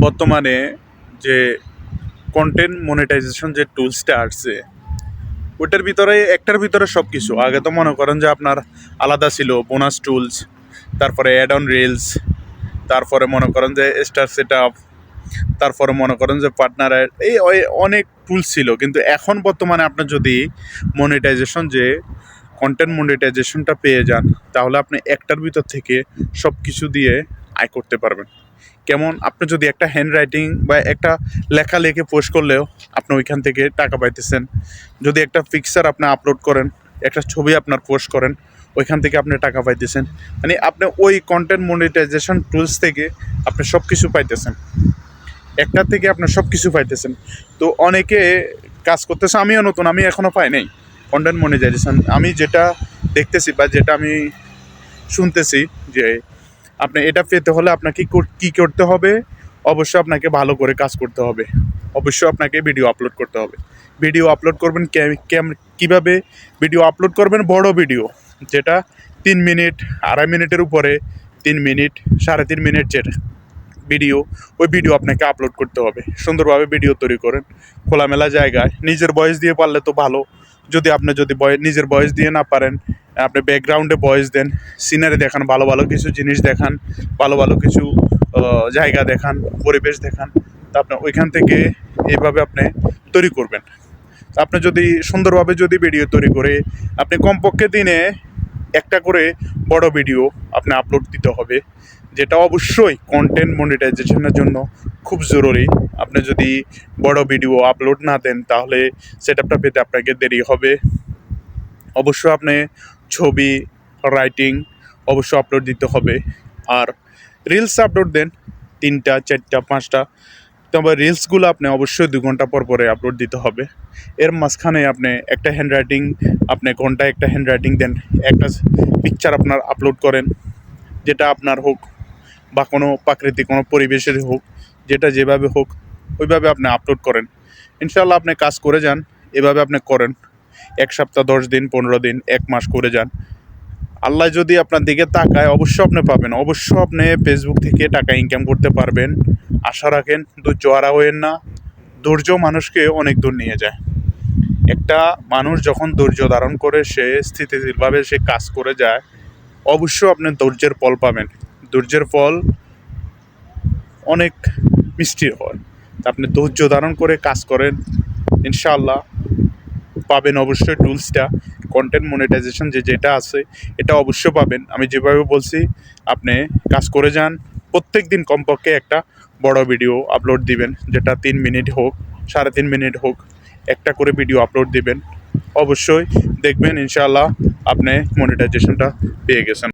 বর্তমানে যে content monetization যে টুলসটা আসছে ওটার ভিতরে একটার ভিতরে সব কিছু। আগে তো মনে করেন যে আপনার আলাদা ছিল বোনাস টুলস, তারপরে অ্যাড অন রিলস, তারপরে মনে করেন যে স্টার সেট আপ, তারপরে মনে করেন যে পার্টনার এই অনেক টুলস ছিল। কিন্তু এখন বর্তমানে আপনার যদি মনিটাইজেশন যে কন্টেন্ট মনিটাইজেশনটা পেয়ে যান তাহলে আপনি একটার ভিতর থেকে সব কিছু দিয়ে আয় করতে পারবেন। কেমন, আপনি যদি একটা হ্যান্ড রাইটিং বা একটা লেখা লিখে পোস্ট করলেও আপনি ওইখান থেকে টাকা পাইতেছেন। যদি একটা পিকচার আপনি আপলোড করেন, একটা ছবি আপনার পোস্ট করেন, ওইখান থেকে আপনি টাকা পাইতেছেন। মানে আপনি ওই কন্টেন্ট মনিটাইজেশন টুলস থেকে আপনি সব কিছু পাইতেছেন, একটা থেকে আপনার সব কিছু পাইতেছেন। তো অনেকে কাজ করতেছে, আমিও নতুন, আমি এখনও পাই নাই কন্টেন্ট মনিটাইজেশন। আমি যেটা দেখতেছি বা যেটা আমি শুনতেছি যে আপনি এটা পেতে হলে আপনাকে কী করতে হবে, অবশ্যই আপনাকে ভালো করে কাজ করতে হবে, অবশ্যই আপনাকে ভিডিও আপলোড করতে হবে। ভিডিও আপলোড করবেন কীভাবে ভিডিও আপলোড করবেন? বড় ভিডিও যেটা 3 মিনিট 2.5 মিনিটের উপরে, 3 মিনিট 3.5 মিনিট যেটা ভিডিও, ওই ভিডিও আপনাকে আপলোড করতে হবে। সুন্দরভাবে ভিডিও তৈরি করেন খোলামেলা জায়গায়, নিজের ভয়েস দিয়ে পারলে তো ভালো। যদি আপনি নিজের ভয়েস দিয়ে না পারেন, আপনি ব্যাকগ্রাউন্ডে ভয়েস দেন, সিনারি দেখান, ভালো ভালো কিছু জিনিস দেখান, ভালো ভালো কিছু জায়গা দেখান, পরিবেশ দেখান। তা আপনি ওইখান থেকে এইভাবে আপনি তৈরি করবেন। আপনি যদি সুন্দরভাবে যদি ভিডিও তৈরি করে আপনি কমপক্ষে দিনে একটা করে বড় ভিডিও আপনি আপলোড দিতে হবে, যেটা অবশ্যই কন্টেন্ট মনিটাইজেশনের জন্য খুব জরুরি। আপনি যদি বড় ভিডিও আপলোড না দেন তাহলে সেটআপটা পেতে আপনাকে দেরি হবে। অবশ্যই আপনি ছবি, রাইটিং অবশ্যই আপলোড দিতে হবে। আর রিলস আপলোড দেন 3টা 4টা 5টা, তবে রিলসগুলো আপনি অবশ্যই 2 ঘন্টা পর পরে আপলোড দিতে হবে। এর মাঝখানে আপনি একটা হ্যান্ড রাইটিং, আপনি ঘন্টায় একটা হ্যান্ড রাইটিং দেন, একটা পিকচার আপনার আপলোড করেন, যেটা আপনার হোক বা কোনো প্রাকৃতিক কোনো পরিবেশের হোক, যেটা যেভাবে হোক ওইভাবে আপনি আপলোড করেন। ইনশাআল্লাহ আপনি কাজ করে যান, এভাবে আপনি করেন 1 সপ্তাহ, 10 দিন, 15 দিন, 1 মাস করে যান। আল্লাহ যদি আপনার দিকে তাকায় অবশ্যই আপনি পাবেন। অবশ্যই আপনি ফেসবুক থেকে টাকা ইনকাম করতে পারবেন, আশা রাখেন। ধৈর্য হারা হয়েন না, ধৈর্য মানুষকে অনেক দূর নিয়ে যায়। একটা মানুষ যখন ধৈর্য ধারণ করে সে স্থিতিশীলভাবে সে কাজ করে যায়, অবশ্যই আপনি ধৈর্যের ফল পাবেন। ধৈর্যের ফল অনেক মিষ্টি হয়। তা আপনি ধৈর্য ধারণ করে কাজ করেন, ইনশাআল্লাহ পাবেন অবশ্যই টুলসটা। কন্টেন্ট মনিটাইজেশন যেটা আছে এটা অবশ্যই পাবেন। আমি যেভাবে বলছি আপনি কাজ করে যান। প্রত্যেক দিন কমপক্ষে একটা বড় ভিডিও আপলোড দিবেন, যেটা 3 মিনিট হোক, 3.5 মিনিট হোক, একটা করে ভিডিও আপলোড দিবেন। অবশ্যই দেখবেন ইনশাআল্লাহ আপনি মনিটাইজেশনটা পেয়ে গেছেন।